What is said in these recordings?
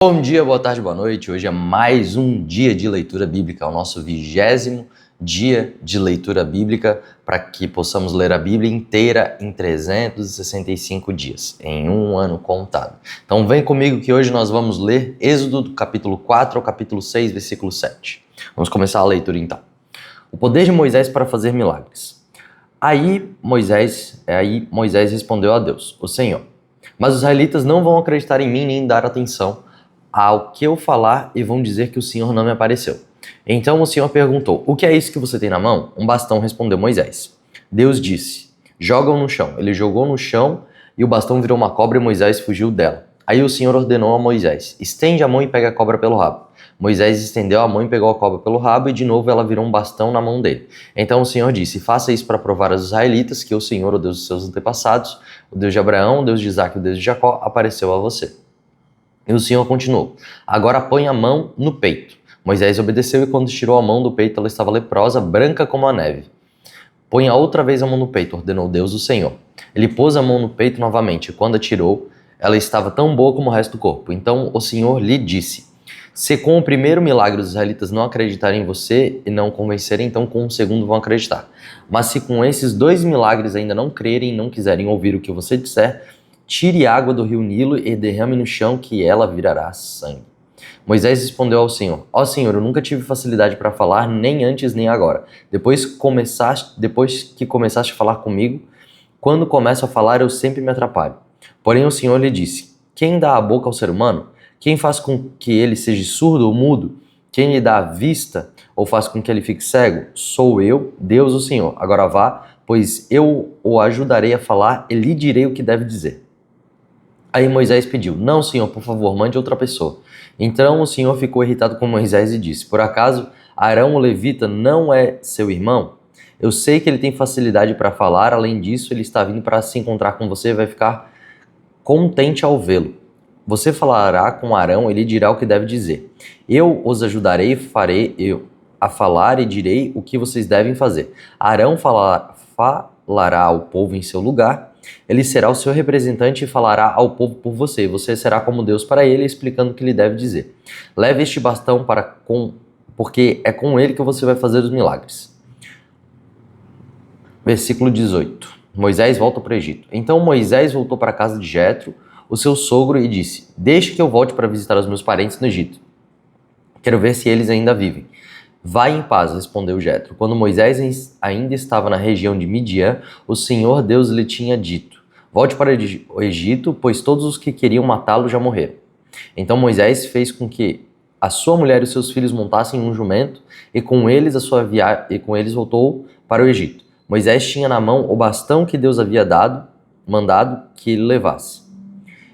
Bom dia, boa tarde, boa noite. Hoje é mais um dia de leitura bíblica, o nosso 20º dia de leitura bíblica, para que possamos ler a Bíblia inteira em 365 dias, em um ano contado. Então vem comigo que hoje nós vamos ler Êxodo do capítulo 4 ao capítulo 6, versículo 7. Vamos começar a leitura então. O poder de Moisés para fazer milagres. Aí Moisés respondeu a Deus, o Senhor: mas os israelitas não vão acreditar em mim nem dar atenção ao que eu falar e vão dizer que o Senhor não me apareceu. Então o Senhor perguntou: o que é isso que você tem na mão? Um bastão, respondeu Moisés. Deus disse: joga-o no chão. Ele jogou no chão e o bastão virou uma cobra e Moisés fugiu dela. Aí o Senhor ordenou a Moisés: estende a mão e pega a cobra pelo rabo. Moisés estendeu a mão e pegou a cobra pelo rabo e de novo ela virou um bastão na mão dele. Então o Senhor disse: faça isso para provar aos israelitas que o Senhor, o Deus dos seus antepassados, o Deus de Abraão, o Deus de Isaque e o Deus de Jacó, apareceu a você. E o Senhor continuou: agora põe a mão no peito. Moisés obedeceu e quando tirou a mão do peito ela estava leprosa, branca como a neve. Ponha outra vez a mão no peito, ordenou Deus o Senhor. Ele pôs a mão no peito novamente e quando a tirou, ela estava tão boa como o resto do corpo. Então o Senhor lhe disse: se com o primeiro milagre os israelitas não acreditarem em você e não convencerem, então com o segundo vão acreditar. Mas se com esses dois milagres ainda não crerem e não quiserem ouvir o que você disser, tire água do rio Nilo e derrame no chão que ela virará sangue. Moisés respondeu ao Senhor: ó Senhor, eu nunca tive facilidade para falar, nem antes nem agora. Depois que começaste a falar comigo, quando começo a falar eu sempre me atrapalho. Porém o Senhor lhe disse: quem dá a boca ao ser humano? Quem faz com que ele seja surdo ou mudo? Quem lhe dá a vista ou faz com que ele fique cego? Sou eu, Deus o Senhor. Agora vá, pois eu o ajudarei a falar e lhe direi o que deve dizer. Aí Moisés pediu: não, Senhor, por favor, mande outra pessoa. Então o Senhor ficou irritado com Moisés e disse: por acaso Arão o levita não é seu irmão? Eu sei que ele tem facilidade para falar, além disso ele está vindo para se encontrar com você e vai ficar contente ao vê-lo. Você falará com Arão, ele dirá o que deve dizer. Eu os ajudarei, farei eu a falar e direi o que vocês devem fazer. Arão falará ao povo em seu lugar. Ele será o seu representante e falará ao povo por você. Você será como Deus para ele, explicando o que ele deve dizer. Leve este bastão porque é com ele que você vai fazer os milagres. Versículo 18. Moisés volta para o Egito. Então Moisés voltou para a casa de Jetro, o seu sogro, e disse: deixe que eu volte para visitar os meus parentes no Egito. Quero ver se eles ainda vivem. Vai em paz, respondeu Jetro. Quando Moisés ainda estava na região de Midian, o Senhor Deus lhe tinha dito: volte para o Egito, pois todos os que queriam matá-lo já morreram. Então Moisés fez com que a sua mulher e os seus filhos montassem um jumento, e com eles voltou para o Egito. Moisés tinha na mão o bastão que Deus havia mandado que ele levasse.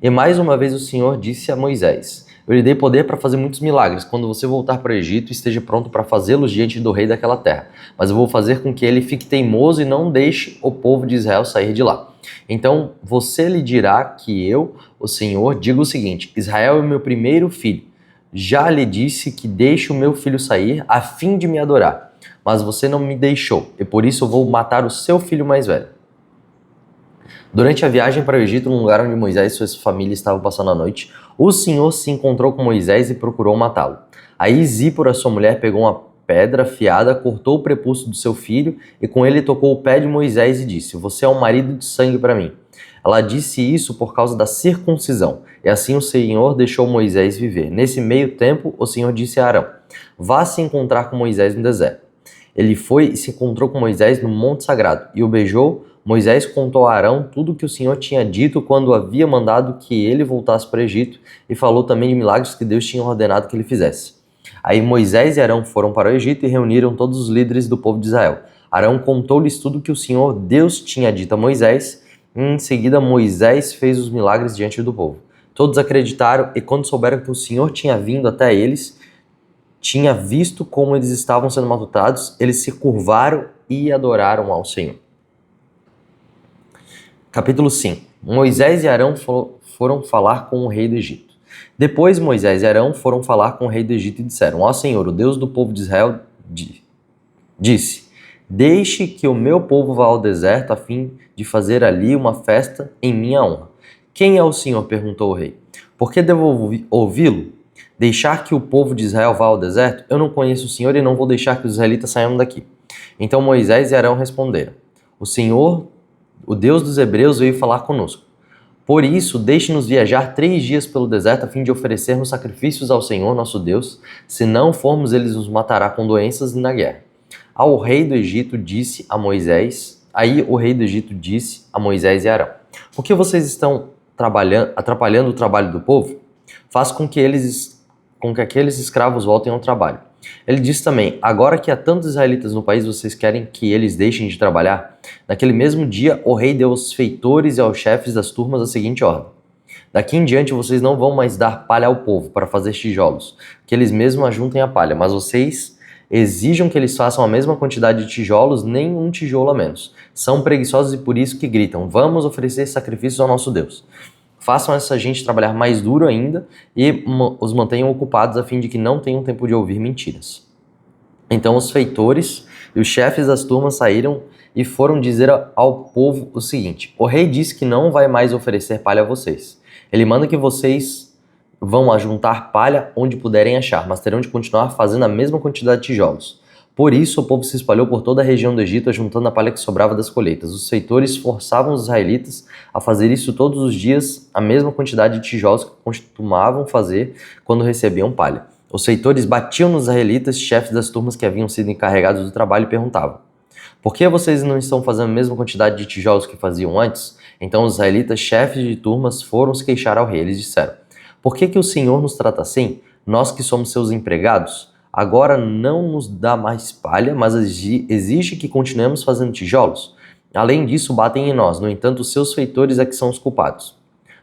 E mais uma vez o Senhor disse a Moisés: eu lhe dei poder para fazer muitos milagres. Quando você voltar para o Egito, esteja pronto para fazê-los diante do rei daquela terra. Mas eu vou fazer com que ele fique teimoso e não deixe o povo de Israel sair de lá. Então você lhe dirá que eu, o Senhor, digo o seguinte: Israel é meu primeiro filho. Já lhe disse que deixe o meu filho sair a fim de me adorar. Mas você não me deixou, e por isso eu vou matar o seu filho mais velho. Durante a viagem para o Egito, num lugar onde Moisés e sua família estavam passando a noite, o Senhor se encontrou com Moisés e procurou matá-lo. Aí Zípora, sua mulher, pegou uma pedra afiada, cortou o prepúcio do seu filho e com ele tocou o pé de Moisés e disse: você é um marido de sangue para mim. Ela disse isso por causa da circuncisão, e assim o Senhor deixou Moisés viver. Nesse meio tempo, o Senhor disse a Arão: vá se encontrar com Moisés no deserto. Ele foi e se encontrou com Moisés no monte sagrado e o beijou. Moisés contou a Arão tudo o que o Senhor tinha dito quando havia mandado que ele voltasse para o Egito e falou também de milagres que Deus tinha ordenado que ele fizesse. Aí Moisés e Arão foram para o Egito e reuniram todos os líderes do povo de Israel. Arão contou-lhes tudo o que o Senhor Deus tinha dito a Moisés e em seguida Moisés fez os milagres diante do povo. Todos acreditaram e quando souberam que o Senhor tinha vindo até eles, tinha visto como eles estavam sendo maltratados, eles se curvaram e adoraram ao Senhor. Capítulo 5. Moisés e Arão foram falar com o rei do Egito. Depois Moisés e Arão foram falar com o rei do Egito e disseram: ó Senhor, o Deus do povo de Israel disse: deixe que o meu povo vá ao deserto a fim de fazer ali uma festa em minha honra. Quem é o Senhor? Perguntou o rei. Por que devo ouvi-lo? Deixar que o povo de Israel vá ao deserto? Eu não conheço o Senhor e não vou deixar que os israelitas saiam daqui. Então Moisés e Arão responderam: O Senhor, o Deus dos Hebreus, veio falar conosco. Por isso, deixe-nos viajar 3 dias pelo deserto a fim de oferecermos sacrifícios ao Senhor nosso Deus. Se não formos, ele nos matará com doenças e na guerra. Aí o rei do Egito disse a Moisés e Arão: Por que vocês estão atrapalhando o trabalho do povo? Faz com que aqueles escravos voltem ao trabalho. Ele disse também: Agora que há tantos israelitas no país, vocês querem que eles deixem de trabalhar? Naquele mesmo dia, o rei deu aos feitores e aos chefes das turmas a seguinte ordem: Daqui em diante vocês não vão mais dar palha ao povo para fazer tijolos, que eles mesmos ajuntem a palha, mas vocês exijam que eles façam a mesma quantidade de tijolos, nem um tijolo a menos. São preguiçosos e por isso que gritam: Vamos oferecer sacrifícios ao nosso Deus. Façam essa gente trabalhar mais duro ainda e os mantenham ocupados a fim de que não tenham tempo de ouvir mentiras. Então os feitores e os chefes das turmas saíram e foram dizer ao povo o seguinte: O rei disse que não vai mais oferecer palha a vocês. Ele manda que vocês vão ajuntar palha onde puderem achar, mas terão de continuar fazendo a mesma quantidade de tijolos. Por isso o povo se espalhou por toda a região do Egito, ajuntando a palha que sobrava das colheitas. Os feitores forçavam os israelitas a fazer isso todos os dias, a mesma quantidade de tijolos que costumavam fazer quando recebiam palha. Os feitores batiam nos israelitas, chefes das turmas que haviam sido encarregados do trabalho, e perguntavam: Por que vocês não estão fazendo a mesma quantidade de tijolos que faziam antes? Então os israelitas, chefes de turmas, foram se queixar ao rei. Eles disseram: Por que o Senhor nos trata assim? Nós que somos seus empregados? Agora não nos dá mais palha, mas exige que continuemos fazendo tijolos? Além disso, batem em nós. No entanto, os seus feitores é que são os culpados.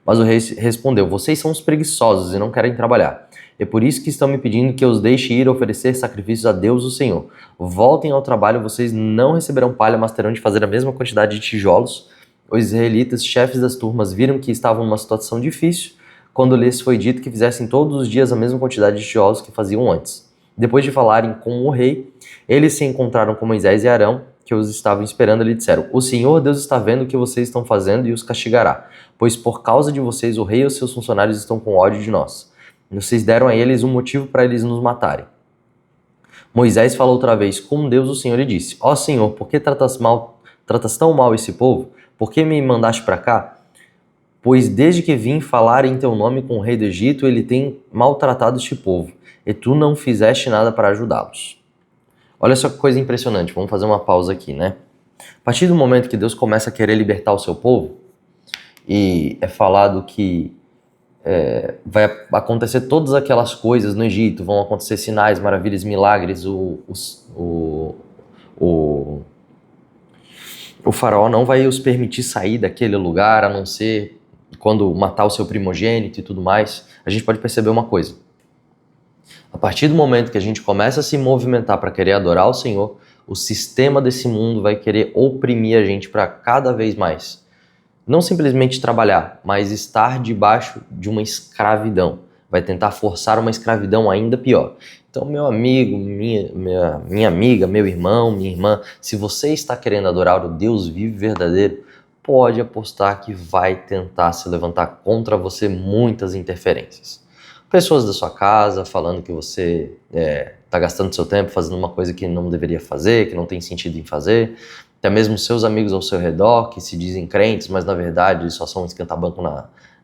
Mas o rei respondeu: Vocês são os preguiçosos e não querem trabalhar. É por isso que estão me pedindo que eu os deixe ir oferecer sacrifícios a Deus, o Senhor. Voltem ao trabalho, vocês não receberão palha, mas terão de fazer a mesma quantidade de tijolos. Os israelitas, chefes das turmas, viram que estavam numa situação difícil quando lhes foi dito que fizessem todos os dias a mesma quantidade de tijolos que faziam antes. Depois de falarem com o rei, eles se encontraram com Moisés e Arão, que os estavam esperando, e lhe disseram: O Senhor Deus está vendo o que vocês estão fazendo e os castigará, pois por causa de vocês o rei e os seus funcionários estão com ódio de nós. Vocês deram a eles um motivo para eles nos matarem. Moisés falou outra vez com Deus o Senhor e disse: Ó Senhor, por que tratas tão mal esse povo? Por que me mandaste para cá? Pois desde que vim falar em teu nome com o rei do Egito, ele tem maltratado este povo, e tu não fizeste nada para ajudá-los. Olha só que coisa impressionante, vamos fazer uma pausa aqui, né? A partir do momento que Deus começa a querer libertar o seu povo, e é falado que vai acontecer todas aquelas coisas no Egito, vão acontecer sinais, maravilhas, milagres, o faraó não vai os permitir sair daquele lugar, a não ser quando matar o seu primogênito e tudo mais. A gente pode perceber uma coisa: a partir do momento que a gente começa a se movimentar para querer adorar o Senhor, o sistema desse mundo vai querer oprimir a gente para cada vez mais. Não simplesmente trabalhar, mas estar debaixo de uma escravidão. Vai tentar forçar uma escravidão ainda pior. Então, meu amigo, minha amiga, meu irmão, minha irmã, se você está querendo adorar o Deus vivo e verdadeiro, pode apostar que vai tentar se levantar contra você muitas interferências. Pessoas da sua casa falando que você está gastando seu tempo fazendo uma coisa que não deveria fazer, que não tem sentido em fazer. Até mesmo seus amigos ao seu redor que se dizem crentes, mas na verdade só são esquenta-banco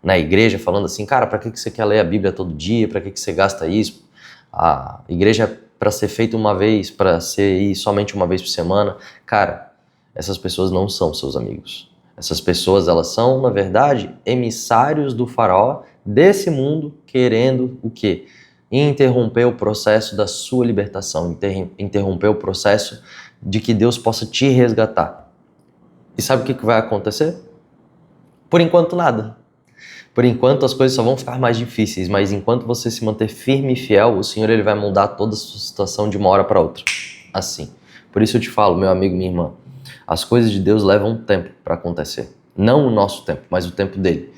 na igreja, falando assim: cara, para que você quer ler a Bíblia todo dia? Para que você gasta isso? A igreja é para ser feita uma vez, para ser somente uma vez por semana. Cara, essas pessoas não são seus amigos. Essas pessoas, elas são, na verdade, emissários do faraó desse mundo, querendo o quê? Interromper o processo da sua libertação, interromper o processo de que Deus possa te resgatar. E sabe o que vai acontecer? Por enquanto, nada. Por enquanto, as coisas só vão ficar mais difíceis, mas enquanto você se manter firme e fiel, o Senhor ele vai mudar toda a sua situação de uma hora para outra. Assim. Por isso eu te falo, meu amigo, minha irmã, as coisas de Deus levam tempo para acontecer. Não o nosso tempo, mas o tempo dele.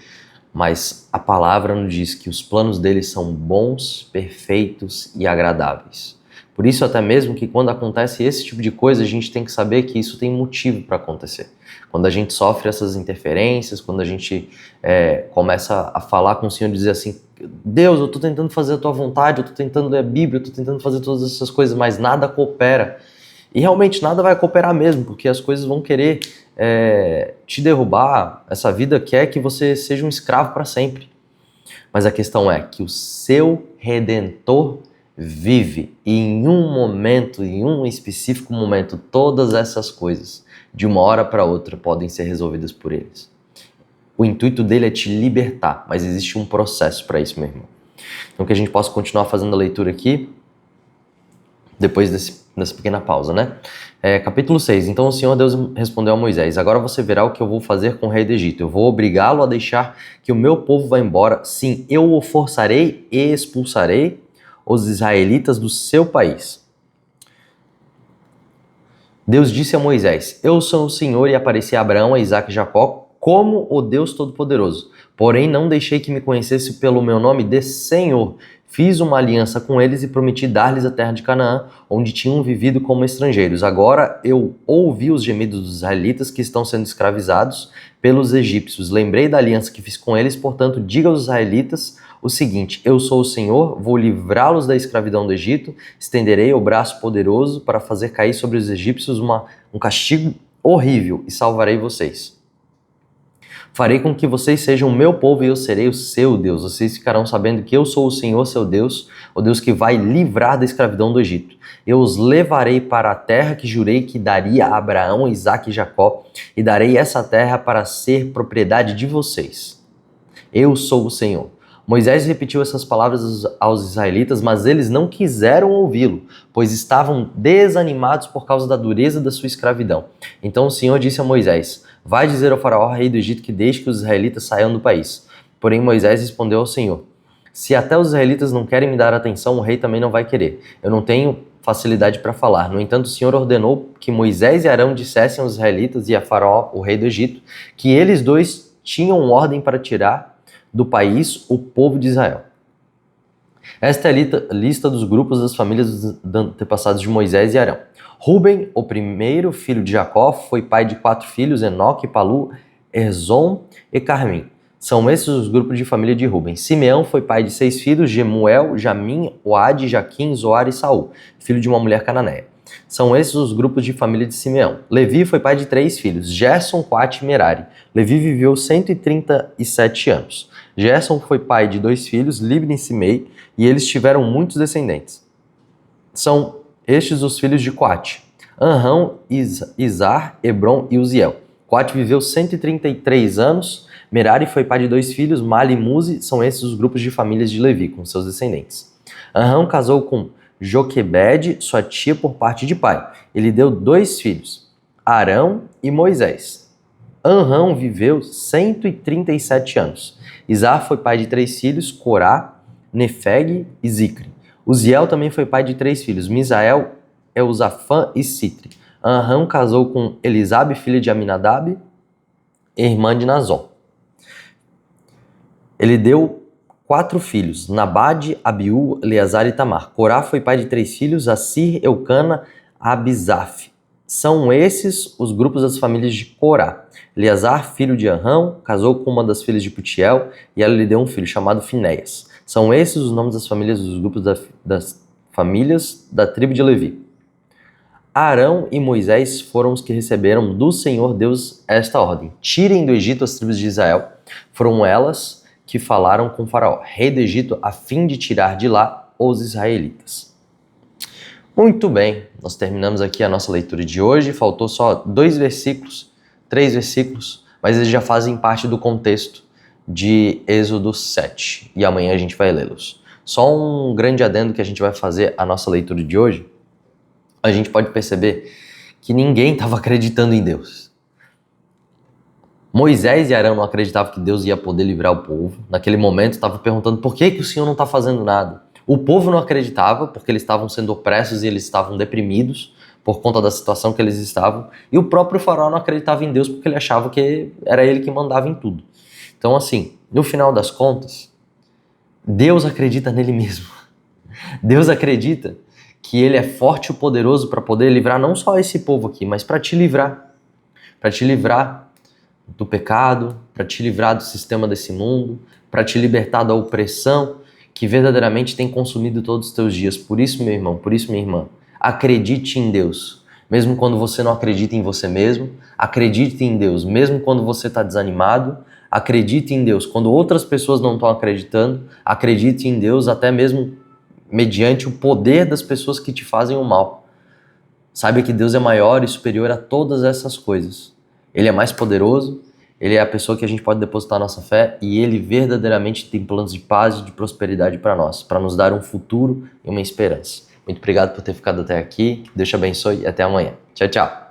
Mas a palavra nos diz que os planos dele são bons, perfeitos e agradáveis. Por isso, até mesmo que quando acontece esse tipo de coisa, a gente tem que saber que isso tem motivo para acontecer. Quando a gente sofre essas interferências, quando a gente começa a falar com o Senhor e dizer assim, Deus, eu estou tentando fazer a tua vontade, eu estou tentando ler a Bíblia, eu estou tentando fazer todas essas coisas, mas nada coopera. E realmente nada vai cooperar mesmo, porque as coisas vão querer te derrubar. Essa vida quer que você seja um escravo para sempre. Mas a questão é que o seu Redentor vive, e em um momento, em um específico momento, todas essas coisas, de uma hora para outra, podem ser resolvidas por eles. O intuito dele é te libertar, mas existe um processo para isso, meu irmão. Então que a gente possa continuar fazendo a leitura aqui, depois dessa pequena pausa, né? Capítulo 6. Então o Senhor Deus respondeu a Moisés, agora você verá o que eu vou fazer com o rei do Egito. Eu vou obrigá-lo a deixar que o meu povo vá embora. Sim, eu o forçarei e expulsarei os israelitas do seu país. Deus disse a Moisés, eu sou o Senhor e apareci a Abraão, a Isaque e Jacó como o Deus Todo-Poderoso. Porém não deixei que me conhecesse pelo meu nome de Senhor. Fiz uma aliança com eles e prometi dar-lhes a terra de Canaã, onde tinham vivido como estrangeiros. Agora eu ouvi os gemidos dos israelitas que estão sendo escravizados pelos egípcios. Lembrei da aliança que fiz com eles, portanto, diga aos israelitas o seguinte, eu sou o Senhor, vou livrá-los da escravidão do Egito, estenderei o braço poderoso para fazer cair sobre os egípcios um castigo horrível e salvarei vocês. Farei com que vocês sejam o meu povo e eu serei o seu Deus. Vocês ficarão sabendo que eu sou o Senhor, seu Deus, o Deus que vai livrar da escravidão do Egito. Eu os levarei para a terra que jurei que daria a Abraão, Isaque e Jacó, e darei essa terra para ser propriedade de vocês. Eu sou o Senhor. Moisés repetiu essas palavras aos israelitas, mas eles não quiseram ouvi-lo, pois estavam desanimados por causa da dureza da sua escravidão. Então o Senhor disse a Moisés, vai dizer ao faraó, rei do Egito, que deixe que os israelitas saiam do país. Porém Moisés respondeu ao Senhor, se até os israelitas não querem me dar atenção, o rei também não vai querer. Eu não tenho facilidade para falar. No entanto, o Senhor ordenou que Moisés e Arão dissessem aos israelitas e a faraó, o rei do Egito, que eles dois tinham ordem para tirar do país o povo de Israel. Esta é a lista dos grupos das famílias dos antepassados de Moisés e Arão. Ruben, o primeiro filho de Jacó, foi pai de 4 filhos, Enoque, Palu, Erzom e Carmim. São esses os grupos de família de Ruben. Simeão foi pai de 6 filhos, Gemuel, Jamim, Oade, Jaquim, Zoar e Saul, filho de uma mulher cananeia. São esses os grupos de família de Simeão. Levi foi pai de 3 filhos, Gerson, Coate e Merari. Levi viveu 137 anos. Gerson foi pai de 2 filhos, Libni e Simei, e eles tiveram muitos descendentes. São estes os filhos de Coate: Anrão, Izar, Hebron e Uziel. Coate viveu 133 anos. Merari foi pai de 2 filhos, Mali e Muzi. São esses os grupos de famílias de Levi, com seus descendentes. Anrão casou com Joquebede, sua tia por parte de pai. Ele deu 2 filhos, Arão e Moisés. Anrão viveu 137 anos. Izar foi pai de 3 filhos, Corá, Nefeg e Zicre. Uziel também foi pai de 3 filhos, Misael, Eusafã e Citri. Anrão casou com Elisabe, filha de Aminadab, irmã de Nazon. Ele deu 4 filhos, Nabade, Abiú, Eleazar e Tamar. Corá foi pai de 3 filhos, Assir, Eucana, Abizaf. São esses os grupos das famílias de Corá. Eleazar, filho de Anrão, casou com uma das filhas de Putiel e ela lhe deu um filho chamado Finéias. São esses os nomes das famílias dos grupos das famílias da tribo de Levi. Arão e Moisés foram os que receberam do Senhor Deus esta ordem. Tirem do Egito as tribos de Israel. Foram elas que falaram com Faraó, rei do Egito, a fim de tirar de lá os israelitas. Muito bem, nós terminamos aqui a nossa leitura de hoje. Faltou só 2 versículos, 3 versículos, mas eles já fazem parte do contexto de Êxodo 7 e amanhã a gente vai lê-los. Só um grande adendo que a gente vai fazer a nossa leitura de hoje. A gente pode perceber que ninguém estava acreditando em Deus. Moisés e Arão não acreditavam que Deus ia poder livrar o povo. Naquele momento estavam perguntando por que o Senhor não está fazendo nada. O povo não acreditava porque eles estavam sendo opressos e eles estavam deprimidos por conta da situação que eles estavam. E o próprio faraó não acreditava em Deus porque ele achava que era ele que mandava em tudo. Então assim, no final das contas, Deus acredita nele mesmo. Deus acredita que Ele é forte e poderoso para poder livrar não só esse povo aqui, mas para te livrar do pecado, para te livrar do sistema desse mundo, para te libertar da opressão que verdadeiramente tem consumido todos os teus dias. Por isso, meu irmão, por isso, minha irmã, acredite em Deus, mesmo quando você não acredita em você mesmo. Acredite em Deus, mesmo quando você está desanimado. Acredite em Deus quando outras pessoas não estão acreditando. Acredite em Deus até mesmo mediante o poder das pessoas que te fazem o mal. Saiba que Deus é maior e superior a todas essas coisas. Ele é mais poderoso, Ele é a pessoa que a gente pode depositar nossa fé e Ele verdadeiramente tem planos de paz e de prosperidade para nós, para nos dar um futuro e uma esperança. Muito obrigado por ter ficado até aqui, que Deus te abençoe e até amanhã. Tchau, tchau.